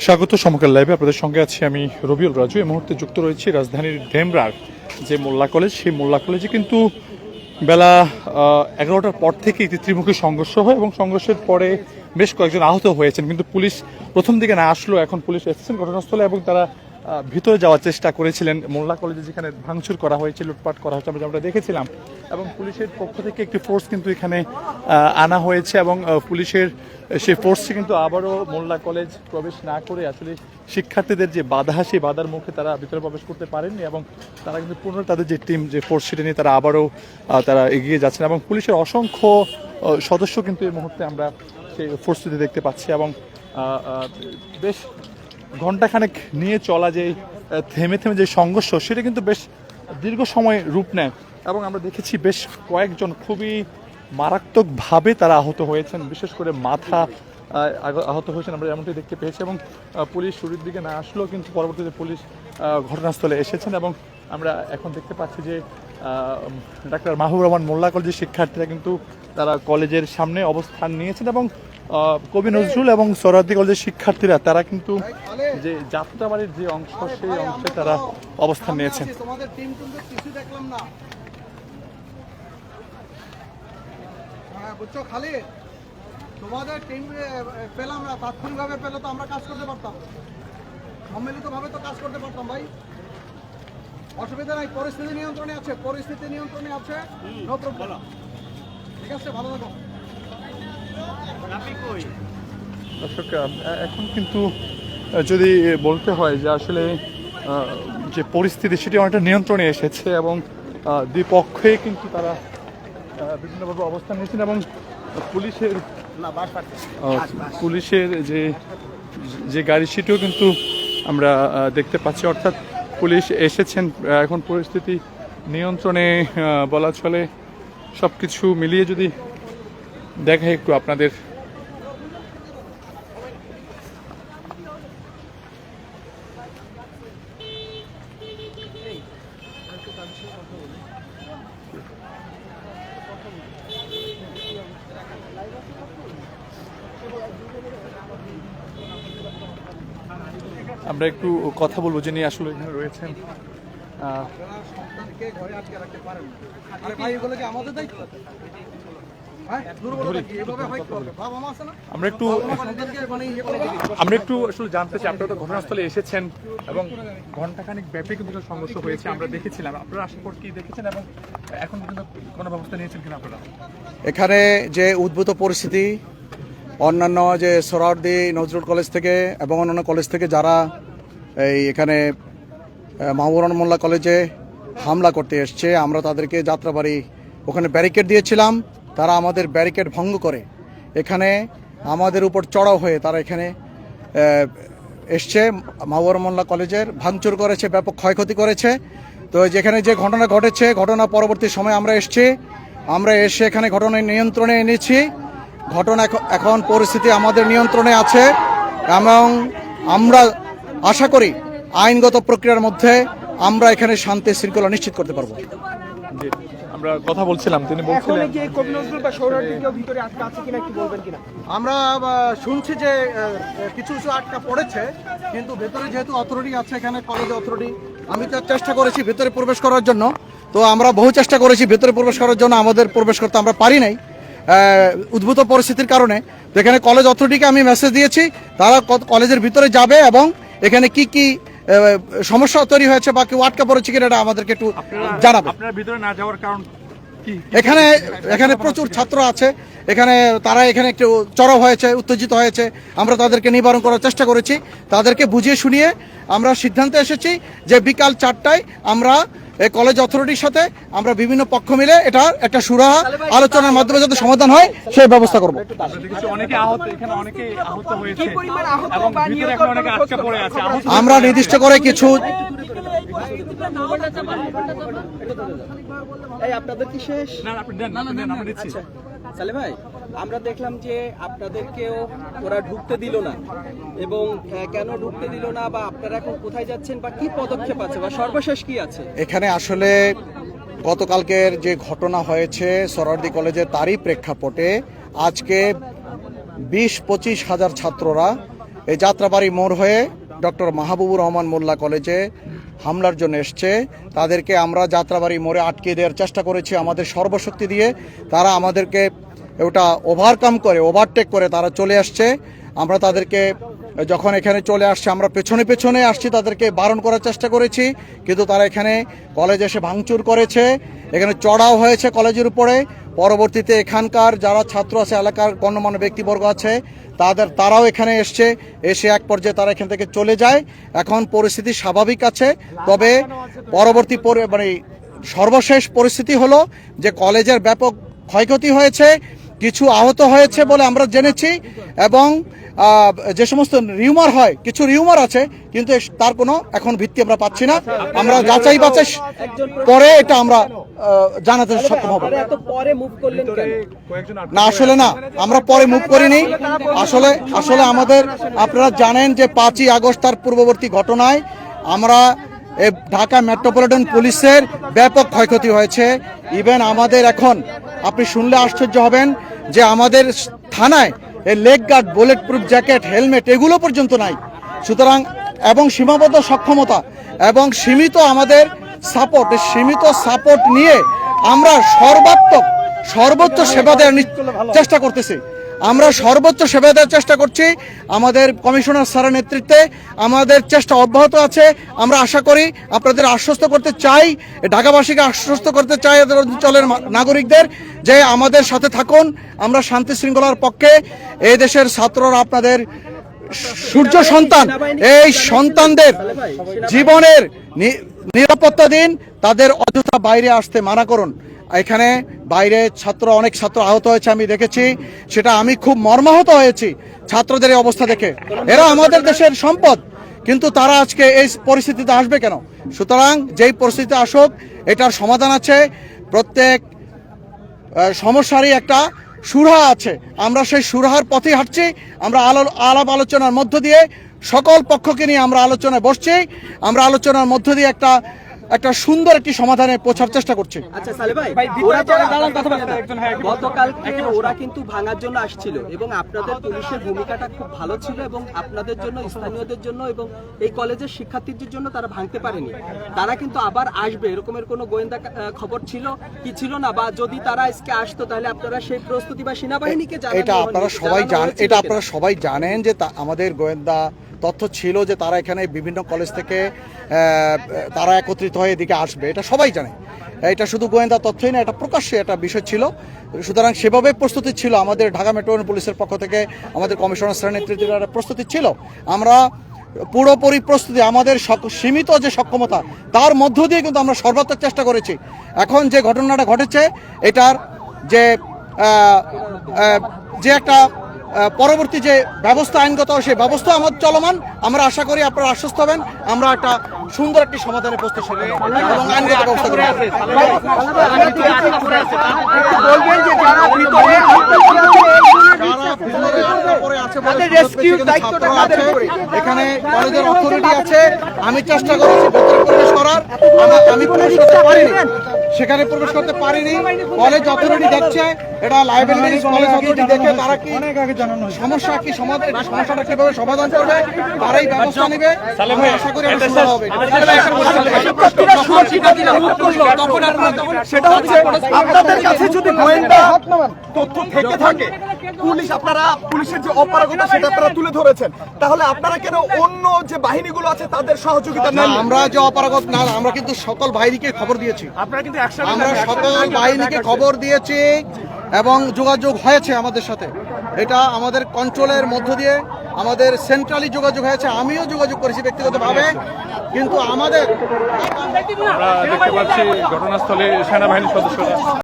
স্বাগত সমকাল লাইভে আপনাদের সঙ্গে আছি আমি রবিউল রাজু। এই মুহূর্তে যুক্ত রয়েছি রাজধানীর ডেমরার যে মোল্লা কলেজ, সেই মোল্লা কলেজে কিন্তু বেলা 11টার পর থেকে একটি ত্রিমুখী সংঘর্ষ হয় এবং সংঘর্ষের পরে বেশ কয়েকজন আহত হয়েছেন। কিন্তু পুলিশ প্রথম দিকে না আসলো, এখন পুলিশ এসেছেন ঘটনাস্থলে এবং তারা ভিতরে যাওয়ার চেষ্টা করেছিলেন। মোল্লা কলেজে যেখানে ভাঙচুর করা হয়েছে, লুটপাট করা হয়েছে আমরা দেখেছিলাম, এবং পুলিশের পক্ষ থেকে একটি ফোর্স কিন্তু এখানে আনা হয়েছে এবং পুলিশের সেই ফোর্সটি কিন্তু আবারও মোল্লা কলেজ প্রবেশ না করে আসলে শিক্ষার্থীদের যে বাধা, সেই বাধার মুখে তারা ভিতরে প্রবেশ করতে পারেননি এবং তারা কিন্তু পুনরায় তাদের যে টিম, যে ফোর্স, সেটা নিয়ে তারা আবারও তারা এগিয়ে যাচ্ছেন এবং পুলিশের অসংখ্য সদস্য কিন্তু এই মুহূর্তে আমরা সেই ফোর্সটিতে দেখতে পাচ্ছি এবং বেশ ঘণ্টাখানেক নিয়ে চলা যে থেমে থেমে যে সংঘর্ষ, সেটা কিন্তু বেশ দীর্ঘ সময় রূপ নেয় এবং আমরা দেখেছি বেশ কয়েকজন খুবই মারাত্মকভাবে তারা আহত হয়েছেন, বিশেষ করে মাথা আহত হয়েছেন আমরা এমনটি দেখতে পেয়েছি এবং পুলিশ শুরুর দিকে না আসলেও কিন্তু পরবর্তীতে পুলিশ ঘটনাস্থলে এসেছেন এবং আমরা এখন দেখতে পাচ্ছি যে ডাক্তার মাহবুব রহমান মোল্লা কলেজের শিক্ষার্থীরা কিন্তু তারা কলেজের সামনে অবস্থান নিয়েছেন এবং কবি নজরুল এবং সোহরাওয়ার্দী কলেজের শিক্ষার্থীরা তারা কিন্তু যে যাত্রাবাড়ির যে অংশ, সেই অংশে তারা অবস্থান নিয়েছেন। তোমাদের টিম কিন্তু কিছু দেখলাম না, বুঝছো খালিদ, তোমাদের টিম পেলাম না, তাৎক্ষণিকভাবে পেলে তো আমরা কাজ করতে পারতাম, সম্মিলিতভাবে তো কাজ করতে পারতাম ভাই। অসুবিধা নাই, পরিস্থিতি নিয়ন্ত্রণে আছে, পরিস্থিতি নিয়ন্ত্রণে আছে, নো প্রবলেম। ঠিক আছে, ভালো থাকো। দর্শক, এখন কিন্তু যদি বলতে হয় যে আসলে যে পরিস্থিতি, সেটি অনেকটা নিয়ন্ত্রণে এসেছে এবং দুই পক্ষে কিন্তু তারা বিভিন্নভাবে অবস্থান নিয়েছেন এবং পুলিশের যে গাড়ি, সেটিও কিন্তু আমরা দেখতে পাচ্ছি, অর্থাৎ পুলিশ এসেছেন। এখন পরিস্থিতি নিয়ন্ত্রণে বলা চলে। সব কিছু মিলিয়ে যদি দেখা একটু আপনাদের, আমরা একটু কথা বলবো যিনি আসলে এখানে রয়েছেন। আমরা একটু আসলে জানতে চাই, আপনারা তো ঘটনাস্থলে এসেছেন এবং ঘণ্টাখানিক ব্যাপী কিন্তু সংঘর্ষ হয়েছে আমরা দেখেছিলাম, আপনারা আসার পর কি দেখেছেন এবং এখন পর্যন্ত কোনো ব্যবস্থা নিয়েছেন কিনা আপনারা? এখানে যে উদ্ভূত পরিস্থিতি, অন্যান্য যে সোহরাওয়ার্দী নজরুল কলেজ থেকে এবং অন্যান্য কলেজ থেকে যারা এখানে মাহবুব রহমান মোল্লা কলেজে হামলা করতে এসছে, আমরা তাদেরকে যাত্রাবাড়ি ওখানে ব্যারিকেড দিয়েছিলাম। তারা আমাদের ব্যারিকেড ভঙ্গ করে এখানে আমাদের উপর চড়াও হয়ে তারা এখানে এসছে, মাহবুব রহমান মোল্লা কলেজের ভাঙচুর করেছে, ব্যাপক ক্ষয়ক্ষতি করেছে। তো যেখানে যে ঘটনা ঘটেছে, ঘটনা পরবর্তী সময় আমরা এসে এখানে ঘটনা নিয়ন্ত্রণে এনেছি। ঘটনা এখন পরিস্থিতি আমাদের নিয়ন্ত্রণে আছে এবং আমরা আশা করি আইনগত প্রক্রিয়ার মধ্যে আমরা এখানে শান্তি শৃঙ্খলা নিশ্চিত করতে পারবো। আমরা কথা বলছিলাম, তিনি বলছিলেন আমরা শুনছি যে কিছু আটকা পড়েছে, কিন্তু ভেতরে যেহেতু অথরিটি আছে, এখানে কলেজ অথরিটি, আমি তো চেষ্টা করেছি ভেতরে প্রবেশ করার জন্য, তো আমরা বহু চেষ্টা করেছি ভেতরে প্রবেশ করার জন্য, আমাদের প্রবেশ করতে আমরা পারি নাই উদ্ভূত পরিস্থিতির কারণে। তো এখানে কলেজ অথরিটিকে আমি মেসেজ দিয়েছি, তারা কলেজের ভিতরে যাবে এবং এখানে কি কি সমস্যা তৈরি হয়েছে বা কেউ আটকা পড়েছে কিনা এটা আমাদেরকে একটু জানাবে। আপনারা ভিতরে না যাওয়ার কারণ কি? এখানে প্রচুর ছাত্র আছে, তারা এখানে একটু চড়াও হয়েছে, উত্তেজিত হয়েছে। আমরা তাদেরকে নিবারণ করার চেষ্টা করেছি, তাদেরকে বুঝিয়ে শুনিয়ে আমরা সিদ্ধান্তে এসেছি যে বিকাল 4টায় আমরা এই কলেজ অথরিটির সাথে আমরা বিভিন্ন পক্ষ মিলে এটা একটা সুরাহা আলোচনার মাধ্যমে যাতে সমাধান হয় সেই ব্যবস্থা করব। আমরা নির্দিষ্ট করে কিছু আপনাদের কি শেষ? সালে ভাই, আমরা দেখলাম যে আপনাদেরকেও ওরা ঢুকতে দিল না, এবং কেন ঢুকতে দিল না বা আপনারা এখন কোথায় যাচ্ছেন বা কি পদক্ষেপ আছে বা সর্বশেষ কি আছে এখানে? আসলে গতকালকের যে ঘটনা হয়েছে সোহরাওয়ার্দী কলেজে, তারই প্রেক্ষাপটে আজকে 20-25 হাজার ছাত্ররা এই যাত্রাবাড়ি মোড় হয়ে ডক্টর মাহবুবুর রহমান মোল্লা কলেজে হামলার জন্য এসছে, তাদেরকে আমরা যাত্রাবাড়ি মোড়ে আটকে দেওয়ার চেষ্টা করেছি আমাদের সর্বশক্তি দিয়ে। তারা আমাদেরকে ওটা ওভারটেক করে তারা চলে আসছে। আমরা তাদেরকে যখন এখানে চলে আসছে, আমরা পেছনে পেছনে আসছি, তাদেরকে বারণ করার চেষ্টা করেছি, কিন্তু তারা এখানে কলেজে এসে ভাঙচুর করেছে, এখানে চড়াও হয়েছে কলেজের উপরে। পরবর্তীতে এখানকার যারা ছাত্র আছে, এলাকার গণ্যমান্য ব্যক্তিবর্গ আছে, তারাও এখানে এসে এক পর্যায়ে তারা এখান থেকে চলে যায়। এখন পরিস্থিতি স্বাভাবিক আছে, তবে পরবর্তী সর্বশেষ পরিস্থিতি হলো যে কলেজের ব্যাপক ক্ষয়ক্ষতি হয়েছে, কিছু আহত হয়েছে বলে আমরা জেনেছি, এবং যে সমস্ত রিউমার হয়, কিছু রিউমার আছে, কিন্তু তার কোনো এখন ভিত্তি আমরা পাচ্ছি না। আমরা যাচাই বাছাই পরে এটা আমরা জানাতে সক্ষম হব। না, আসলে না, আমরা পরে মুভ করিনি। আসলে আমাদের, আপনারা জানেন যে 5ই আগস্ট তার পূর্ববর্তী ঘটনায় আমরা ঢাকা মেট্রোপলিটন পুলিশের ব্যাপক ক্ষয়ক্ষতি হয়েছে। ইভেন আমাদের এখন আপনি শুনলে আশ্চর্য হবেন যে আমাদের থানায় এই leg guard, bullet proof jacket, helmet এগুলো পর্যন্ত নাই। সুতরাং এবং সীমাবদ্ধ সক্ষমতা এবং সীমিত আমাদের সীমিত সাপোর্ট নিয়ে আমরা সর্বোচ্চ সেবা দেওয়ার চেষ্টা করতেছি। আমরা সর্বোচ্চ সেবা দেওয়ার চেষ্টা করছি। আমাদের কমিশনার স্যারের নেতৃত্বে আমাদের চেষ্টা অব্যাহত আছে। আমরা আশা করি, আপনাদের আশ্বস্ত করতে চাই, ঢাকাবাসীকে আশ্বস্ত করতে চাই, অঞ্চলের নাগরিকদের, যে আমাদের সাথে থাকুন। আমরা শান্তি শৃঙ্খলার পক্ষে। এই দেশের ছাত্ররা আপনাদের সূর্য সন্তান, এই সন্তানদের জীবনের নিরাপত্তা দিন, তাদের অযথা বাইরে আসতে মানা করুন। এখানে বাইরে অনেক ছাত্র আহত হয়েছে, আমি দেখেছি, সেটা আমি খুব মর্মাহত হয়েছি ছাত্রদের এই অবস্থা দেখে। এরা আমাদের দেশের সম্পদ, কিন্তু তারা আজকে এই পরিস্থিতিতে আসবে কেন? সুতরাং যেই পরিস্থিতিতে আসুক, এটার সমাধান আছে। প্রত্যেক সমস্যারই একটা সুরাহা আছে, আমরা সেই সুরাহার পথে হাঁটছি। আমরা আলাপ আলোচনার মধ্য দিয়ে সকল পক্ষকে নিয়ে আমরা আলোচনায় বসছি। আমরা আলোচনার মধ্য দিয়ে একটা সুন্দর একটি সমাধানে পৌঁছার চেষ্টা করছি। আচ্ছা সালেহ ভাই, গতকালকে ওরা কিন্তু ভাঙার জন্য আসছিল, এবং আপনাদের পুলিশের ভূমিকাটা খুব ভালো ছিল, এবং আপনাদের জন্য, স্থানীয়দের জন্য এবং এই কলেজের শিক্ষার্থীদের জন্য তারা ভাঙতে পারেনি। তারা কিন্তু আবার আসবে, এরকমের কোনো গোয়েন্দা খবর ছিল কি ছিল না? বা যদি তারা আজকে আসতো, তাহলে আপনারা সেই প্রস্তুতি বা সেনাবাহিনীকে এটা আপনারা সবাই জানেন যে আমাদের গোয়েন্দা তথ্য ছিল যে তারা এখানে বিভিন্ন কলেজ থেকে তারা একত্রিত হয়ে এদিকে আসবে, এটা সবাই জানে। এটা শুধু গোয়েন্দা তথ্যই না, এটা প্রকাশ্যে একটা বিষয় ছিল। সুতরাং সেভাবে প্রস্তুতি ছিল আমাদের ঢাকা মেট্রোপলিটন পুলিশের পক্ষ থেকে, আমাদের কমিশনার স্যারের নেতৃত্বে একটা প্রস্তুতি ছিল। আমরা পুরোপুরি প্রস্তুতি, আমাদের সীমিত যে সক্ষমতা তার মধ্য দিয়ে কিন্তু আমরা সর্বাত্মক চেষ্টা করেছি। এখন যে ঘটনাটা ঘটেছে, এটার যে একটা পরবর্তী যে ব্যবস্থা, আইনগত সেই ব্যবস্থা আমাদের চলমান। আমরা আশা করি আপনারা আশ্বস্ত হবেন, আমরা একটা সুন্দর একটি সমাধানে পৌঁছতে পারব এবং আইনগত ব্যবস্থা করব। এখানে কলেজের অথরিটি আছে, আমি চেষ্টা করেছি ভেতরে প্রবেশ করার, আমি প্রবেশ করতে পারিনি, সেখানে প্রবেশ করতে পারিনি। কলেজ অথরিটি দেখছে, এটা লাইব্রেরি কলেজ অথরিটি দেখে তারা কি সমস্যা কি সমাধান, সমস্যাটা কিভাবে সমাধান করবে, তারাই ব্যবস্থা নেবে। আশা করি এটা সুন্দর হবে। সেটা হচ্ছে আপনাদের কাছে যদি গোয়েন্দা তথ্য থেকে থাকে, পুলিশের যে অপারগতা সেটা আপনারা তুলে ধরেছেন, তাহলে আপনারা কেন অন্য যে বাহিনীগুলো আছে তাদের সহযোগিতা নেন? আমরা যে অপারগত না, আমরা কিন্তু সকল বাহিনীকে খবর দিয়েছি। আমরা সকল বাহিনীকে খবর দিয়েছি এবং যোগাযোগ হয়েছে আমাদের সাথে। এটা আমাদের কন্ট্রোলের মধ্য দিয়ে আমাদের সেন্ট্রালি যোগাযোগ হয়েছে। আমিও যোগাযোগ করেছি ব্যক্তিগতভাবে, কিন্তু আমাদের আমরা দেখতে পাচ্ছি ঘটনাস্থলে সেনাবাহিনীর সদস্যরা